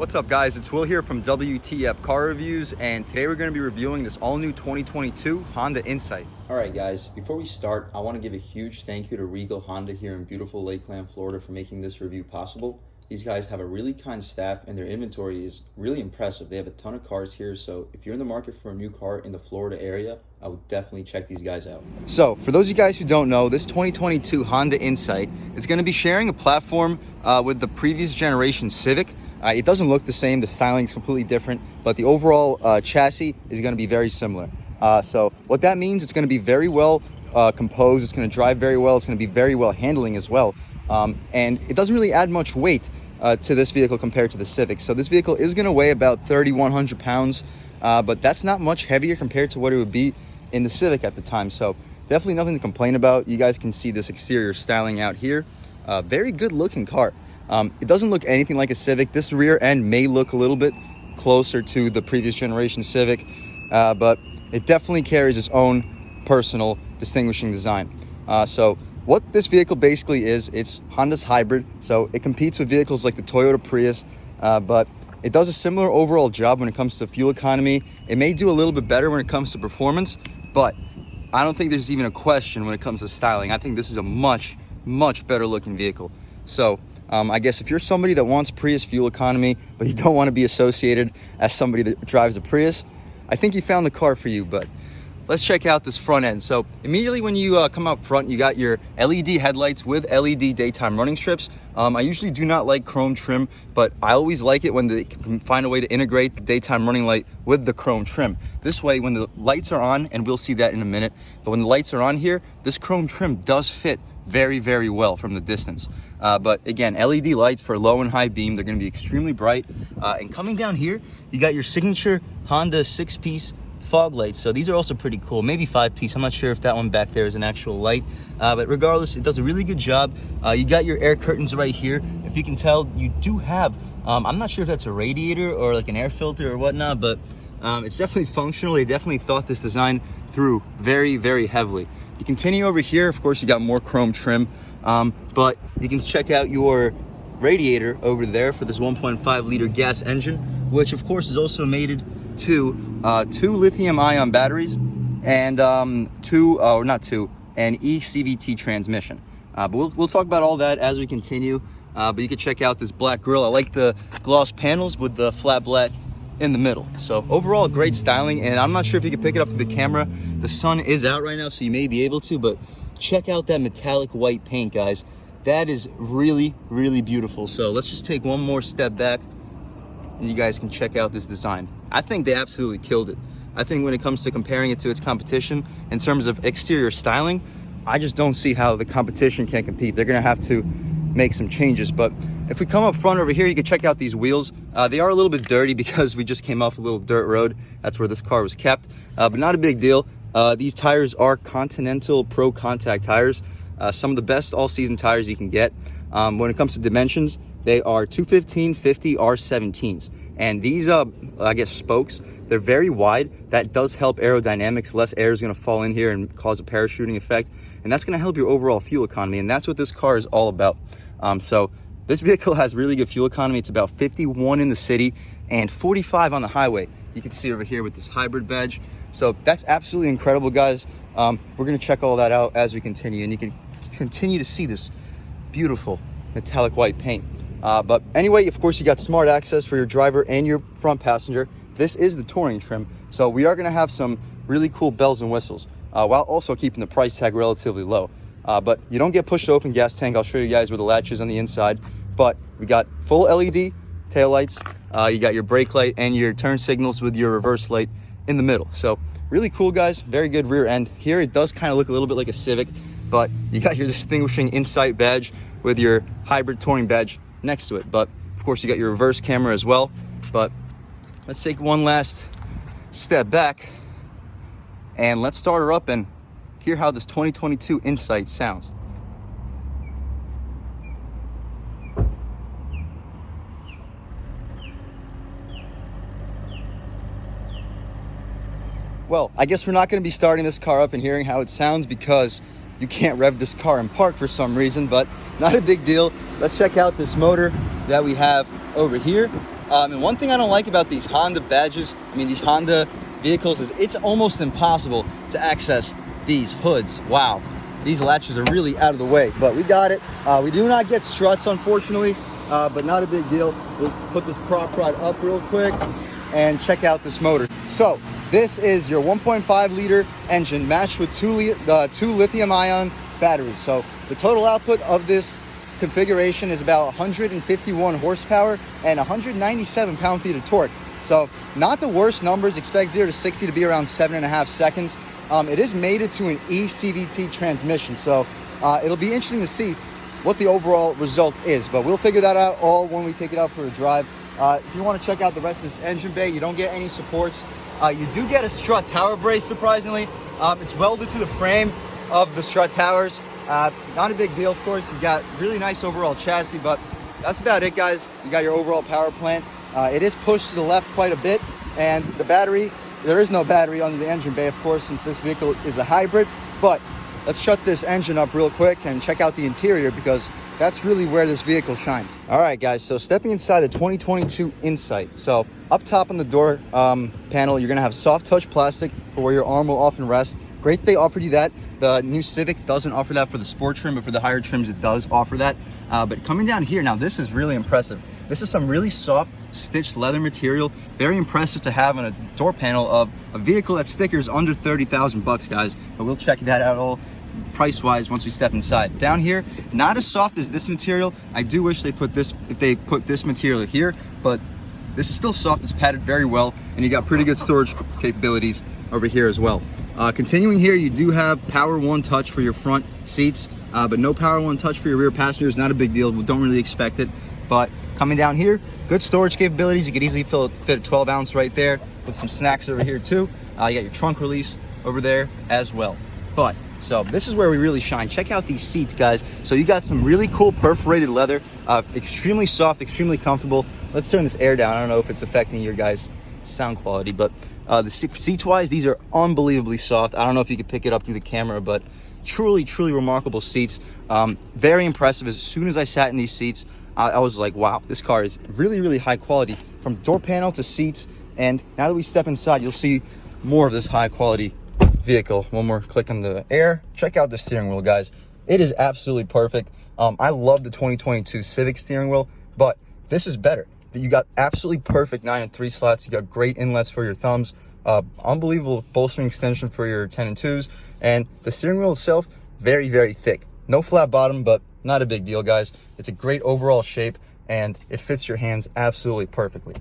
What's up guys, it's Will here from W.T.F Car Reviews, and today we're going to be reviewing this all-new 2022 Honda Insight. Alright guys, before we start, I want to give a huge thank you to Regal Honda here in beautiful Lakeland, Florida for making this review possible. These guys have a really kind staff and their inventory is really impressive. They have a ton of cars here, so if you're in the market for a new car in the Florida area, I would definitely check these guys out. So, for those of you guys who don't know, this 2022 Honda Insight is going to be sharing a platform with the previous generation Civic. It doesn't look the same, the styling is completely different, but the overall chassis is going to be very similar. So what that means, it's going to be very well composed, it's going to drive very well, it's going to be very well handling as well. And it doesn't really add much weight to this vehicle compared to the Civic. So this vehicle is going to weigh about 3,100 pounds, but that's not much heavier compared to what it would be in the Civic at the time. So definitely nothing to complain about. You guys can see this exterior styling out here. Very good looking car. It doesn't look anything like a Civic. This rear end may look a little bit closer to the previous generation Civic, but it definitely carries its own personal distinguishing design. So what this vehicle basically is, it's Honda's hybrid. So it competes with vehicles like the Toyota Prius, but it does a similar overall job when it comes to fuel economy. It may do a little bit better when it comes to performance, but I don't think there's even a question when it comes to styling. I think this is a much better looking vehicle. So I guess if you're somebody that wants Prius fuel economy, but you don't want to be associated as somebody that drives a Prius, I think you found the car for you. But let's check out this front end. So immediately when you come out front, you got your LED headlights with LED daytime running strips. I usually do not like chrome trim, but I always like it when they can find a way to integrate the daytime running light with the chrome trim. This way, when the lights are on, and we'll see that in a minute, but when the lights are on here, this chrome trim does fit very well from the distance. But again, LED lights for low and high beam, they're going to be extremely bright. And coming down here, you got your signature Honda 6-piece fog lights. So these are also pretty cool, maybe 5-piece. I'm not sure if that one back there is an actual light, but regardless, it does a really good job. You got your air curtains right here. If you can tell, you do have, I'm not sure if that's a radiator or like an air filter or whatnot, but it's definitely functional. They definitely thought this design through very heavily. You continue over here, of course, you got more chrome trim, but you can check out your radiator over there for this 1.5 liter gas engine, which of course is also mated to 2 lithium-ion batteries and an eCVT transmission. But we'll talk about all that as we continue. But you can check out this black grille. I like the gloss panels with the flat black in the middle. So overall, great styling, and I'm not sure if you can pick it up to the camera. The sun is out right now, so you may be able to, but check out that metallic white paint, guys. That is really beautiful. So let's just take one more step back and you guys can check out this design. I think they absolutely killed it. I think when it comes to comparing it to its competition in terms of exterior styling, I just don't see how the competition can compete. They're gonna have to make some changes. But if we come up front over here, you can check out these wheels. They are a little bit dirty because we just came off a little dirt road. That's where this car was kept, but not a big deal. These tires are Continental Pro Contact tires, some of the best all-season tires you can get. When it comes to dimensions, they are 215/50 R17s, and these I guess spokes, they're very wide. That does help aerodynamics. Less air is going to fall in here and cause a parachuting effect, and that's going to help your overall fuel economy, and that's what this car is all about. So this vehicle has really good fuel economy. It's about 51 in the city and 45 on the highway. You can see over here with this hybrid badge. So that's absolutely incredible, guys. We're going to check all that out as we continue, and you can continue to see this beautiful metallic white paint. But anyway, of course, you got smart access for your driver and your front passenger. This is the touring trim, so we are going to have some really cool bells and whistles, while also keeping the price tag relatively low. But you don't get pushed open gas tank. I'll show you guys where the latch is on the inside. But we got full LED taillights. You got your brake light and your turn signals with your reverse light in the middle. So really cool, guys. Very good rear end. Here it does kind of look a little bit like a Civic, but you got your distinguishing Insight badge with your hybrid touring badge next to it. But of course you got your reverse camera as well. But let's take one last step back and let's start her up and hear how this 2022 Insight sounds. Well, I guess we're not going to be starting this car up and hearing how it sounds because you can't rev this car in park for some reason, but not a big deal. Let's check out this motor that we have over here. And one thing I don't like about these Honda badges, I mean these Honda vehicles, is it's almost impossible to access these hoods. Wow, these latches are really out of the way, but we got it. We do not get struts, unfortunately, but not a big deal. We'll put this prop rod up real quick and check out this motor. So this is your 1.5 liter engine matched with two lithium ion batteries. So the total output of this configuration is about 151 horsepower and 197 pound-feet of torque. So not the worst numbers. Expect 0 to 60 to be around 7.5 seconds. It is mated to an eCVT transmission, so it'll be interesting to see what the overall result is, but we'll figure that out all when we take it out for a drive. If you want to check out the rest of this engine bay, you don't get any supports. You do get a strut tower brace, surprisingly. It's welded to the frame of the strut towers. Not a big deal, of course. You got really nice overall chassis, but that's about it, guys. You got your overall power plant. It is pushed to the left quite a bit, and the battery, there is no battery under the engine bay, of course, since this vehicle is a hybrid. But let's shut this engine up real quick and check out the interior, because that's really where this vehicle shines. All right, guys, so stepping inside the 2022 Insight. So up top on the door panel, you're gonna have soft touch plastic for where your arm will often rest. Great they offered you that. The new Civic doesn't offer that for the sport trim, but for the higher trims, it does offer that. But coming down here, now this is really impressive. This is some really soft stitched leather material. Very impressive to have on a door panel of a vehicle that stickers under 30,000 bucks, guys. But we'll check that out all price-wise once we step inside. Down here, not as soft as this material. I do wish they put this, if they put this material here, but this is still soft. It's padded very well, and you got pretty good storage capabilities over here as well. Continuing here, you do have Power One Touch for your front seats, but no Power One Touch for your rear passengers. Not a big deal. We don't really expect it. But coming down here, good storage capabilities. You could easily fit a 12 ounce right there with some snacks over here too. You got your trunk release over there as well. But so this is where we really shine. Check out these seats, guys. So you got some really cool perforated leather, extremely soft, extremely comfortable. Let's turn this air down. I don't know if it's affecting your guys' sound quality, but the seats wise, these are unbelievably soft. I don't know if you could pick it up through the camera, but truly remarkable seats. Very impressive. As soon as I sat in these seats, I was like, wow, this car is really high quality, from door panel to seats. And now that we step inside, you'll see more of this high quality vehicle. One more click on the air. Check out the steering wheel, guys. It is absolutely perfect. I love the 2022 Civic steering wheel, but this is better. You got absolutely perfect 9 and 3 slots. You got great inlets for your thumbs. Unbelievable bolstering extension for your 10 and 2s. And the steering wheel itself, very thick. No flat bottom, but not a big deal, guys. It's a great overall shape, and it fits your hands absolutely perfectly.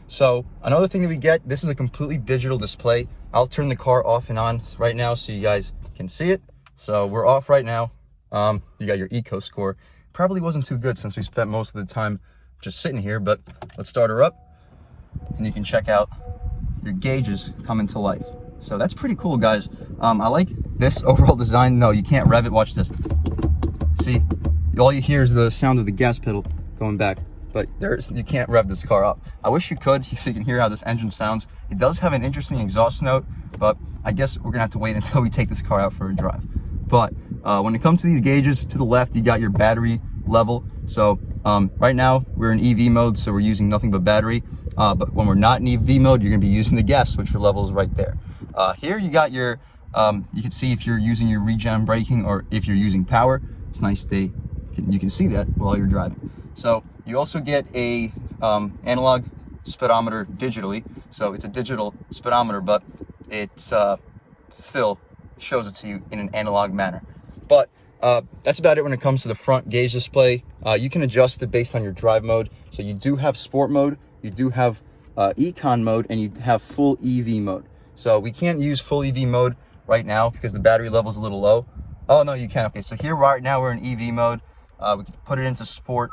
So another thing that we get, this is a completely digital display. I'll turn the car off and on right now so you guys can see it. So we're off right now. You got your eco score. Probably wasn't too good since we spent most of the time just sitting here, but let's start her up and you can check out your gauges coming to life. So that's pretty cool, guys. I like this overall design. No, you can't rev it. Watch this. See, all you hear is the sound of the gas pedal going back, but you can't rev this car up. I wish you could, so you can hear how this engine sounds. It does have an interesting exhaust note, but I guess we're gonna have to wait until we take this car out for a drive. But when it comes to these gauges, to the left, you got your battery level. So right now we're in EV mode, so we're using nothing but battery. But when we're not in EV mode, you're gonna be using the gas switcher levels right there. Here you got your, you can see if you're using your regen braking or if you're using power. It's nice you can see that while you're driving. So you also get a analog speedometer digitally. So it's a digital speedometer, but it's still shows it to you in an analog manner. But that's about it when it comes to the front gauge display. You can adjust it based on your drive mode. So you do have sport mode, you do have econ mode, and you have full EV mode. So we can't use full EV mode right now because the battery level is a little low. Oh no, you can. Okay, so here right now we're in EV mode. We can put it into sport,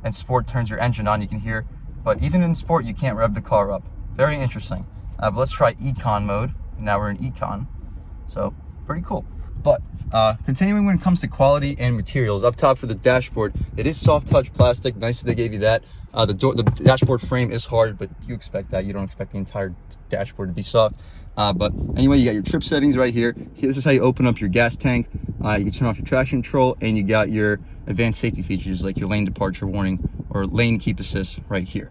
and sport turns your engine on, you can hear. But even in sport, you can't rev the car up. Very interesting. But let's try econ mode. Now we're in econ. So pretty cool. But continuing when it comes to quality and materials, up top for the dashboard, it is soft touch plastic. Nice that they gave you that. The dashboard frame is hard, but you expect that. You don't expect the entire dashboard to be soft. But anyway, you got your trip settings right here. This is how you open up your gas tank. You can turn off your traction control, and you got your advanced safety features like your lane departure warning or lane keep assist right here.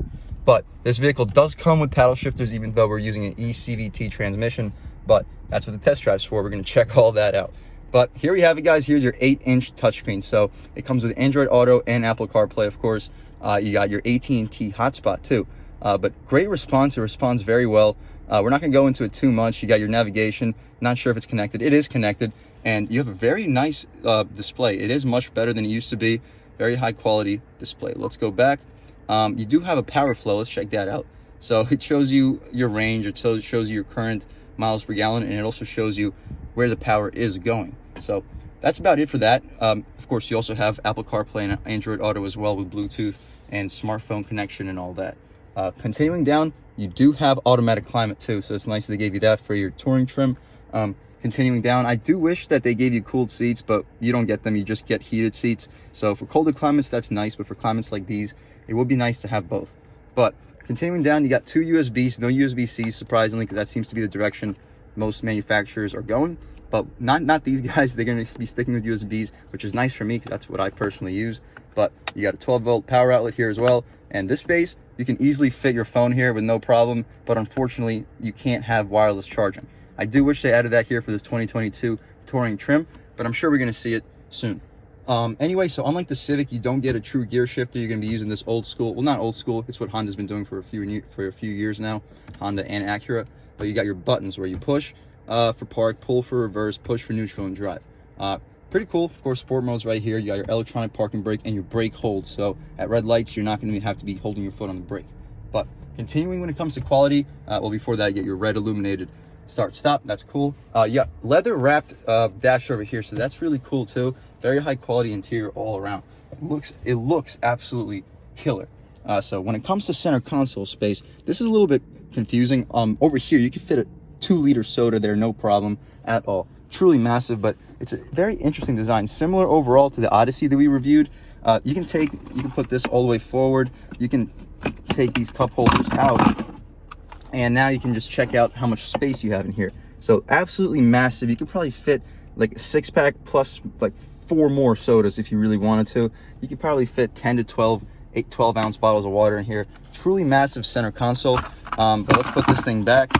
But this vehicle does come with paddle shifters, even though we're using an eCVT transmission, but that's what the test drive's for. We're gonna check all that out. But here we have it, guys. Here's your 8-inch touchscreen. So it comes with Android Auto and Apple CarPlay, of course. You got your AT&T hotspot too. But great response. It responds very well. We're not gonna go into it too much. You got your navigation. Not sure if it's connected. It is connected, and you have a very nice display. It is much better than it used to be. Very high quality display. Let's go back. You do have a power flow. Let's check that out. So it shows you your range. It shows you your current miles per gallon, and it also shows you where the power is going. So that's about it for that. Of course, you also have Apple CarPlay and Android Auto as well, with Bluetooth and smartphone connection and all that. Continuing down, you do have automatic climate too, so it's nice that they gave you that for your touring trim. Continuing down, I do wish that they gave you cooled seats, but you don't get them. You just get heated seats. So for colder climates, that's nice, but for climates like these, it would be nice to have both. But continuing down, you got 2 USBs, no USB-C, surprisingly, because that seems to be the direction most manufacturers are going. But not these guys. They're going to be sticking with USBs, which is nice for me because that's what I personally use. But you got a 12-volt power outlet here as well. And this space, you can easily fit your phone here with no problem. But unfortunately, you can't have wireless charging. I do wish they added that here for this 2022 touring trim, but I'm sure we're going to see it soon. Anyway, so unlike the Civic, you don't get a true gear shifter. You're going to be using this old school, well, not old school, it's what Honda's been doing for a few years now, Honda and Acura. But you got your buttons where you push for park, pull for reverse, push for neutral, and drive. Pretty cool. Of course, sport mode's right here. You got your electronic parking brake and your brake hold. So at red lights, you're not going to have to be holding your foot on the brake. But continuing when it comes to quality, well, before that, you get your red illuminated start stop. That's cool. You got leather wrapped dash over here, so that's really cool too. Very high quality interior all around. It looks absolutely killer. So when it comes to center console space, this is a little bit confusing. Over here, you can fit a 2-liter soda there, no problem at all. Truly massive, but it's a very interesting design, similar overall to the Odyssey that we reviewed. You can put this all the way forward. You can take these cup holders out, and now you can just check out how much space you have in here. So absolutely massive. You could probably fit like a 6-pack plus like 4 more sodas if you really wanted to. You could probably fit 10 to 12 ounce bottles of water in here. Truly massive center console. But let's put this thing back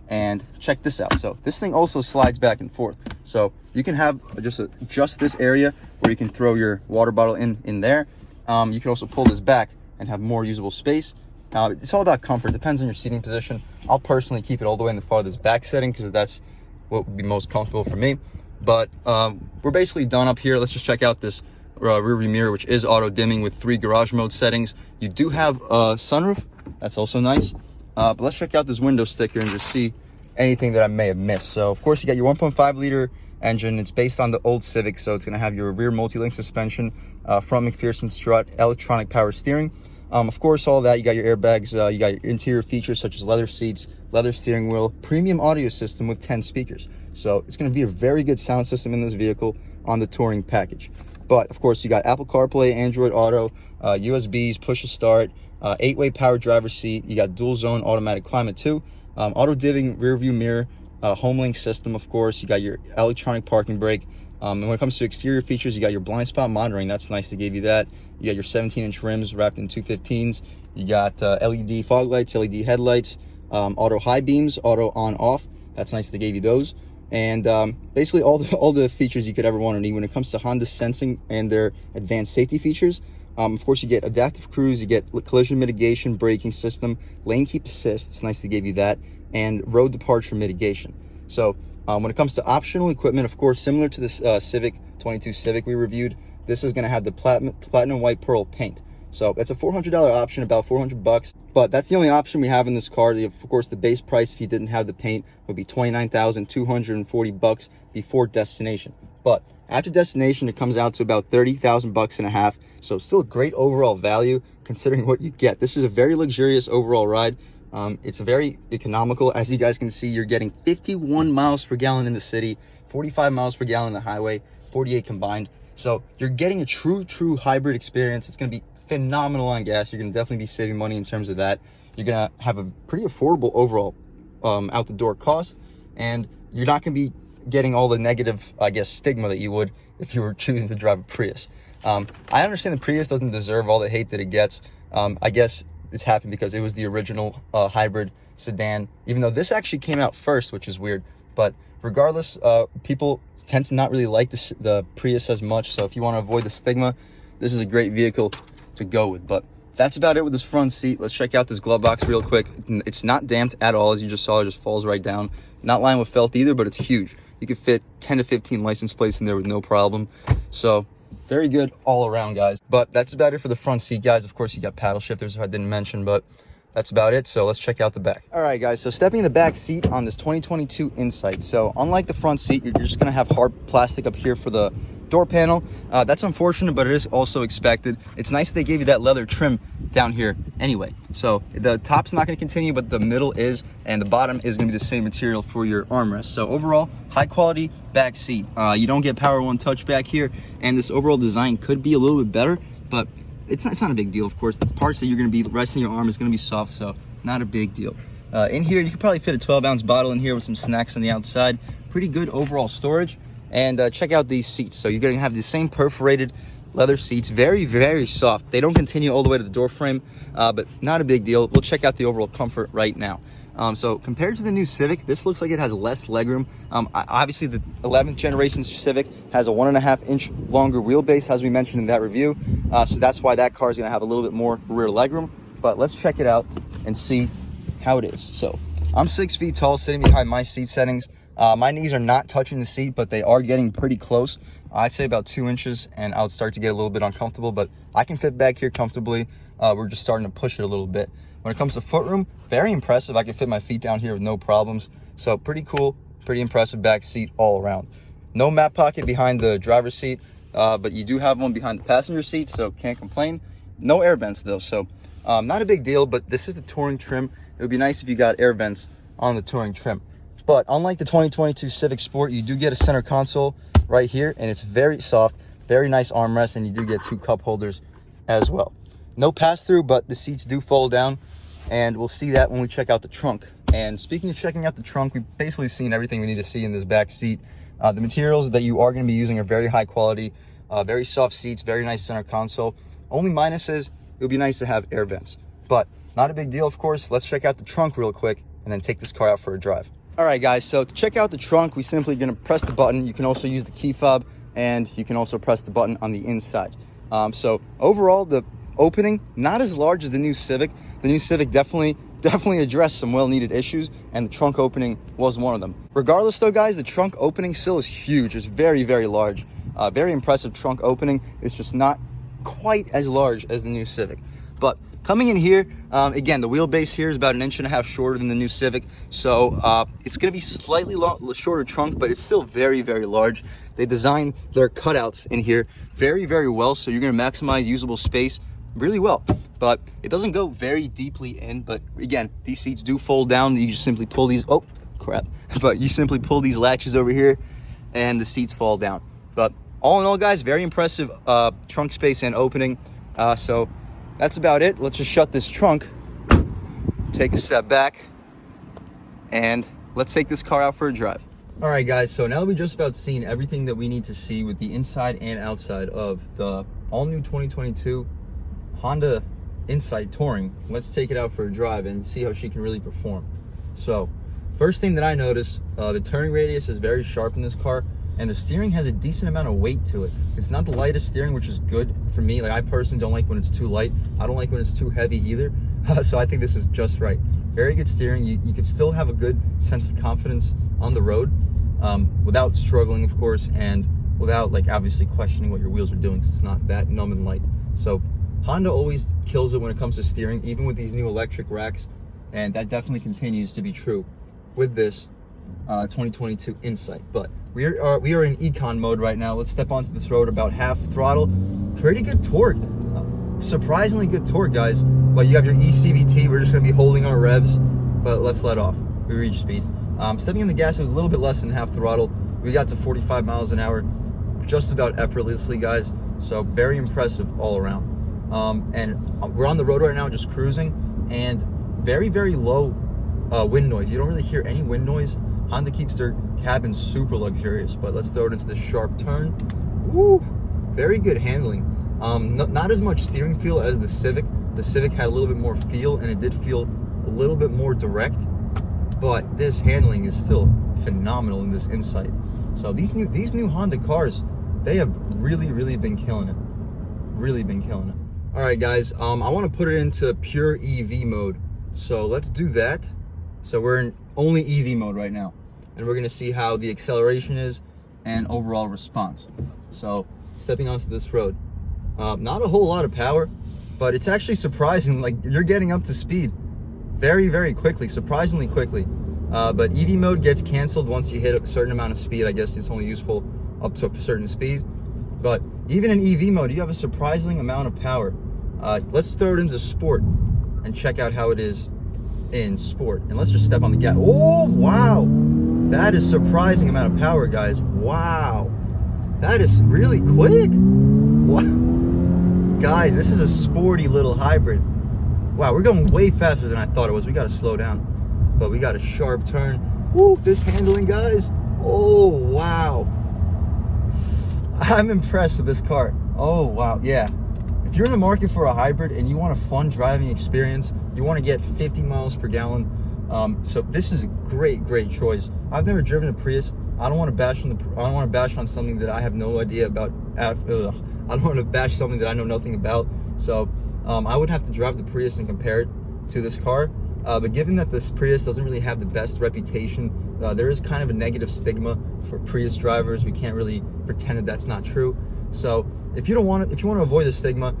and check this out. So this thing also slides back and forth. So you can have just this area where you can throw your water bottle in there. You can also pull this back and have more usable space. It's all about comfort. Depends on your seating position. I'll personally keep it all the way in the farthest back setting because that's what would be most comfortable for me. But we're basically done up here. Let's just check out this rear view mirror, which is auto dimming with 3 garage mode settings. You do have a sunroof. That's also nice. But let's check out this window sticker and just see anything that I may have missed. So of course you got your 1.5 liter engine. It's based on the old Civic, so it's going to have your rear multi-link suspension, front McPherson strut, electronic power steering. Of course, all that, you got your airbags, you got your interior features such as leather seats, leather steering wheel, premium audio system with 10 speakers. So it's going to be a very good sound system in this vehicle on the touring package. But of course, you got Apple CarPlay, Android Auto, USBs, push to start, 8-way power driver seat. You got dual zone automatic climate too, auto dimming rear view mirror, home link system. Of course, you got your electronic parking brake. And when it comes to exterior features, you got your blind spot monitoring. That's nice, they gave you that. You got your 17-inch rims wrapped in 215s. You got LED fog lights, LED headlights, auto high beams, auto on off. That's nice, they gave you those. And basically all the features you could ever want to need when it comes to Honda sensing and their advanced safety features. Of course, you get adaptive cruise, you get collision mitigation, braking system, lane keep assist. It's nice they gave you that, and road departure mitigation. So when it comes to optional equipment, of course, similar to this Civic 22 Civic we reviewed, this is going to have the platinum white pearl paint. So that's a $400 option, about $400, but that's the only option we have in this car. Of course, the base price if you didn't have the paint would be $29,240 before destination. But after destination, it comes out to about $30,000 and a half. So still a great overall value considering what you get. This is a very luxurious overall ride. It's very economical. As you guys can see, you're getting 51 miles per gallon in the city, 45 miles per gallon in the highway, 48 combined. So you're getting a true hybrid experience. It's going to be phenomenal on gas. You're going to definitely be saving money in terms of that. You're going to have a pretty affordable overall out the door cost, and you're not going to be getting all the negative, I guess, stigma that you would if you were choosing to drive a Prius. I understand the Prius doesn't deserve all the hate that it gets. I guess it's happened because it was the original hybrid sedan, even though this actually came out first, which is weird. But regardless, people tend to not really like the Prius as much. So if you want to avoid the stigma, this is a great vehicle to go with. But that's about it with this front seat. Let's check out this glove box real quick. It's not damped at all. As you just saw, it just falls right down. Not lined with felt either, but it's huge. You could fit 10 to 15 license plates in there with no problem. So very good all around, guys. But that's about it for the front seat, guys. Of course, you got paddle shifters, if I didn't mention, but that's about it. So let's check out the back. All right, guys, so stepping in the back seat on this 2022 Insight. So unlike the front seat, you're just gonna have hard plastic up here for the door panel. That's unfortunate, but it is also expected. It's nice that they gave you that leather trim down here anyway. So the top's not gonna continue, but the middle is, and the bottom is gonna be the same material for your armrest. So overall, high quality back seat. You don't get Power One touch back here, and this overall design could be a little bit better, but it's not a big deal. Of course, the parts that you're gonna be resting your arm is gonna be soft, so not a big deal. In here, you could probably fit a 12-ounce bottle in here with some snacks on the outside. Pretty good overall storage. And check out these seats. So you're gonna have the same perforated leather seats, very, very soft. They don't continue all the way to the door frame, but not a big deal. We'll check out the overall comfort right now. So compared to the new Civic, this looks like it has less legroom. Obviously, the 11th generation Civic has a 1.5-inch longer wheelbase, as we mentioned in that review. So that's why that car is gonna have a little bit more rear legroom. But let's check it out and see how it is. So I'm 6 feet tall, sitting behind my seat settings. My knees are not touching the seat, but they are getting pretty close. I'd say about 2 inches, and I'll start to get a little bit uncomfortable, but I can fit back here comfortably. We're just starting to push it a little bit. When it comes to footroom, very impressive. I can fit my feet down here with no problems. So pretty cool, pretty impressive back seat all around. No map pocket behind the driver's seat, but you do have one behind the passenger seat, so can't complain. No air vents though, so not a big deal, but this is the Touring trim. It would be nice if you got air vents on the Touring trim. But unlike the 2022 Civic Sport, you do get a center console right here, and it's very soft, very nice armrest, and you do get 2 cup holders as well. No pass-through, but the seats do fold down, and we'll see that when we check out the trunk. And speaking of checking out the trunk, we've basically seen everything we need to see in this back seat. The materials that you are going to be using are very high quality, very soft seats, very nice center console. Only minus is it would be nice to have air vents, but not a big deal, of course. Let's check out the trunk real quick and then take this car out for a drive. All right, guys, so to check out the trunk, we simply gonna press the button. You can also use the key fob, and you can also press the button on the inside. So overall, the opening, not as large as the new Civic. The new Civic definitely addressed some well-needed issues, and the trunk opening was one of them. Regardless though, guys, the trunk opening still is huge. It's very, very large. Very impressive trunk opening. It's just not quite as large as the new Civic. But coming in here, again, the wheelbase here is about 1.5 inches shorter than the new Civic. So it's gonna be slightly shorter trunk, but it's still very, very large. They designed their cutouts in here very, very well. So you're gonna maximize usable space really well. But it doesn't go very deeply in, but again, these seats do fold down. You just simply pull these, oh crap. But you simply pull these latches over here and the seats fall down. But all in all, guys, very impressive trunk space and opening. So that's about it. Let's just shut this trunk, take a step back, and let's take this car out for a drive. All right, guys, so now that we've just about seen everything that we need to see with the inside and outside of the all-new 2022 Honda Insight Touring, let's take it out for a drive and see how she can really perform. So first thing that I noticed, the turning radius is very sharp in this car, and the steering has a decent amount of weight to it. It's not the lightest steering, which is good for me. Like, I personally don't like when it's too light. I don't like when it's too heavy either. So I think this is just right. Very good steering. You can still have a good sense of confidence on the road without struggling, of course, and without, like, obviously questioning what your wheels are doing, because it's not that numb and light. So Honda always kills it when it comes to steering, even with these new electric racks, and that definitely continues to be true with this 2022 Insight. But we are in econ mode right now. Let's step onto this road about half throttle. Pretty good torque, surprisingly good torque, guys. But you have your ECVT. We're just gonna be holding our revs, but let's let off. We reach speed. Stepping in the gas, it was a little bit less than half throttle. We got to 45 miles an hour just about effortlessly, guys. So very impressive all around. And we're on the road right now, just cruising, and very, very low wind noise. You don't really hear any wind noise. Honda keeps their cabin super luxurious, but let's throw it into the sharp turn. Woo! Very good handling. Not as much steering feel as the Civic. The Civic had a little bit more feel, and it did feel a little bit more direct, but this handling is still phenomenal in this Insight. So these new Honda cars, they have really been killing it. Really been killing it. All right, guys, I want to put it into pure EV mode. So let's do that. So we're in only EV mode right now, and we're gonna see how the acceleration is and overall response. So stepping onto this road, not a whole lot of power, but it's actually surprising. Like, you're getting up to speed very quickly, surprisingly quickly. But EV mode gets canceled once you hit a certain amount of speed. I guess it's only useful up to a certain speed. But even in EV mode, you have a surprising amount of power. Let's throw it into sport and check out how it is in sport. And let's just step on the gas. Oh, wow. That is surprising amount of power, guys. Wow. That is really quick. Wow. Guys, this is a sporty little hybrid. Wow, we're going way faster than I thought it was. We got to slow down. But we got a sharp turn. Woo, this handling, guys. Oh, wow. I'm impressed with this car. Oh, wow. Yeah. If you're in the market for a hybrid and you want a fun driving experience, you want to get 50 miles per gallon, so this is a great choice. I've never driven a Prius. I don't want to bash on something that I have no idea about. I don't want to bash something that I know nothing about. So I would have to drive the Prius and compare it to this car. But given that this Prius doesn't really have the best reputation, there is kind of a negative stigma for Prius drivers. We can't really pretend that that's not true. So if you want to avoid the stigma,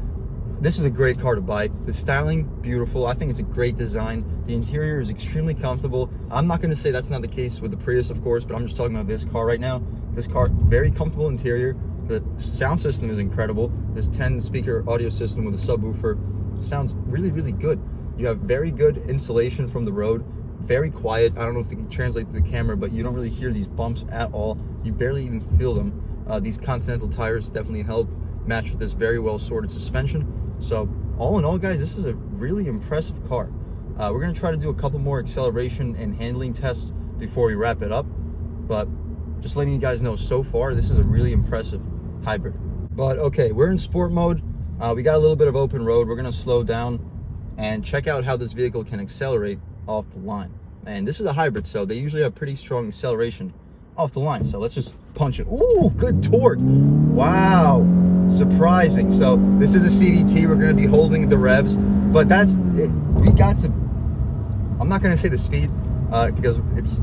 this is a great car to buy. The styling, beautiful. I think it's a great design. The interior is extremely comfortable. I'm not going to say that's not the case with the Prius, of course, but I'm just talking about this car right now. This car, very comfortable interior. The sound system is incredible. This 10-speaker audio system with a subwoofer sounds really good. You have very good insulation from the road, very quiet. I don't know if it can translate to the camera, but you don't really hear these bumps at all. You barely even feel them. These Continental tires definitely help match with this very well sorted suspension. So all in all, guys, this is a really impressive car. We're gonna try to do a couple more acceleration and handling tests before we wrap it up, but just letting you guys know, so far this is a really impressive hybrid. But okay, we're in sport mode. We got a little bit of open road. We're gonna slow down and check out how this vehicle can accelerate off the line. And this is a hybrid, so they usually have pretty strong acceleration off the line. So let's just punch it. Ooh, good torque. Wow, surprising. So this is a CVT. We're going to be holding the revs, but that's it. We got to, I'm not going to say the speed because it's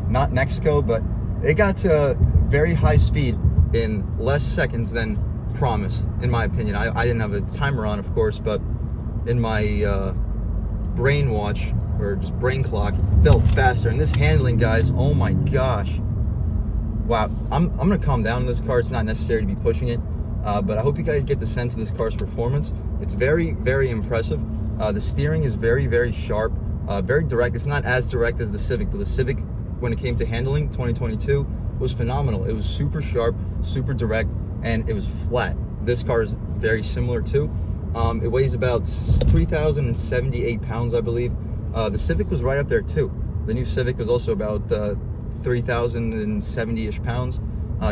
not Mexico, but it got to very high speed in less seconds than promised, in my opinion. I didn't have a timer on, of course, but in my brain watch, or just brain clock, felt faster. And this handling, guys, oh my gosh. Wow, I'm gonna calm down in this car. It's not necessary to be pushing it, but I hope you guys get the sense of this car's performance. It's very impressive. The steering is very sharp, very direct. It's not as direct as the Civic, but the Civic, when it came to handling, 2022, was phenomenal. It was super sharp, super direct, and it was flat. This car is very similar too. It weighs about 3,078 pounds, I believe. The Civic was right up there too. The new Civic was also about 3,070-ish pounds.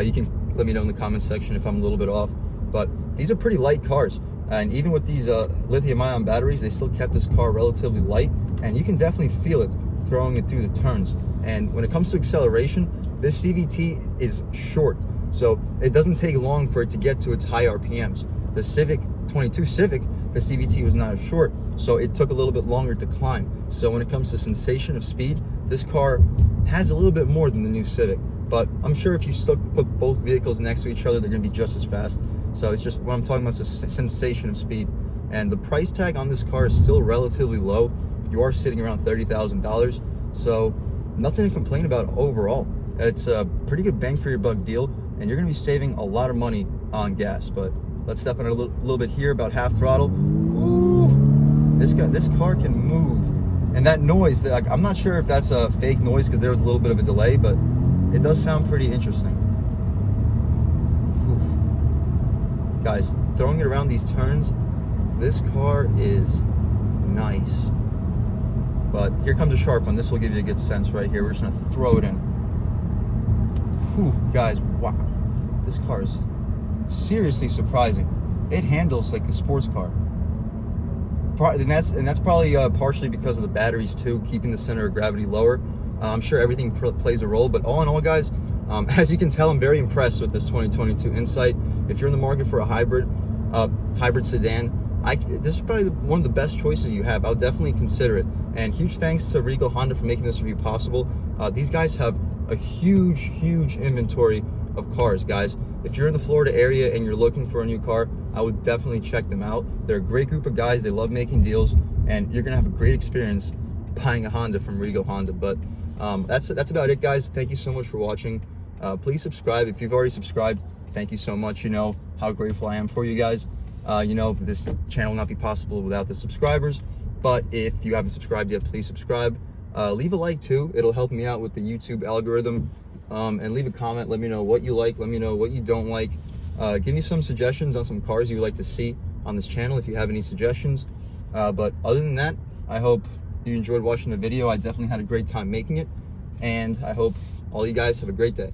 You can let me know in the comments section if I'm a little bit off, but these are pretty light cars. And even with these lithium-ion batteries, they still kept this car relatively light, and you can definitely feel it throwing it through the turns. And when it comes to acceleration, this CVT is short, so it doesn't take long for it to get to its high RPMs. The Civic 22 Civic, the CVT was not as short, so it took a little bit longer to climb. So when it comes to sensation of speed, this car has a little bit more than the new Civic, but I'm sure if you still put both vehicles next to each other, they're gonna be just as fast. So it's just, what I'm talking about is the sensation of speed. And the price tag on this car is still relatively low. You are sitting around $30,000, so nothing to complain about overall. It's a pretty good bang for your buck deal, and you're gonna be saving a lot of money on gas. But let's step on it a little bit here, about half throttle. Ooh, this car can move. And that noise, I'm not sure if that's a fake noise because there was a little bit of a delay, but it does sound pretty interesting. Oof. Guys, throwing it around these turns, this car is nice. But here comes a sharp one. This will give you a good sense right here. We're just gonna throw it in. Whew, guys, wow. This car is seriously surprising. It handles like a sports car. and that's probably partially because of the batteries too, keeping the center of gravity lower. I'm sure everything plays a role, but all in all, guys, as you can tell, I'm very impressed with this 2022 Insight. If you're in the market for a hybrid sedan, this is probably one of the best choices you have. I'll definitely consider it. And huge thanks to Regal Honda for making this review possible. These guys have a huge inventory of cars, guys. If you're in the Florida area and you're looking for a new car, I would definitely check them out. They're a great group of guys. They love making deals, and you're gonna have a great experience buying a Honda from Regal Honda. But that's about it, guys. Thank you so much for watching. Please subscribe. If you've already subscribed, thank you so much. You know how grateful I am for you guys. You know, this channel will not be possible without the subscribers. But if you haven't subscribed yet, please subscribe. Leave a like too. It'll help me out with the YouTube algorithm. And leave a comment. Let me know what you like. Let me know what you don't like. Give me some suggestions on some cars you would like to see on this channel if you have any suggestions. But other than that, I hope you enjoyed watching the video. I definitely had a great time making it. And I hope all you guys have a great day.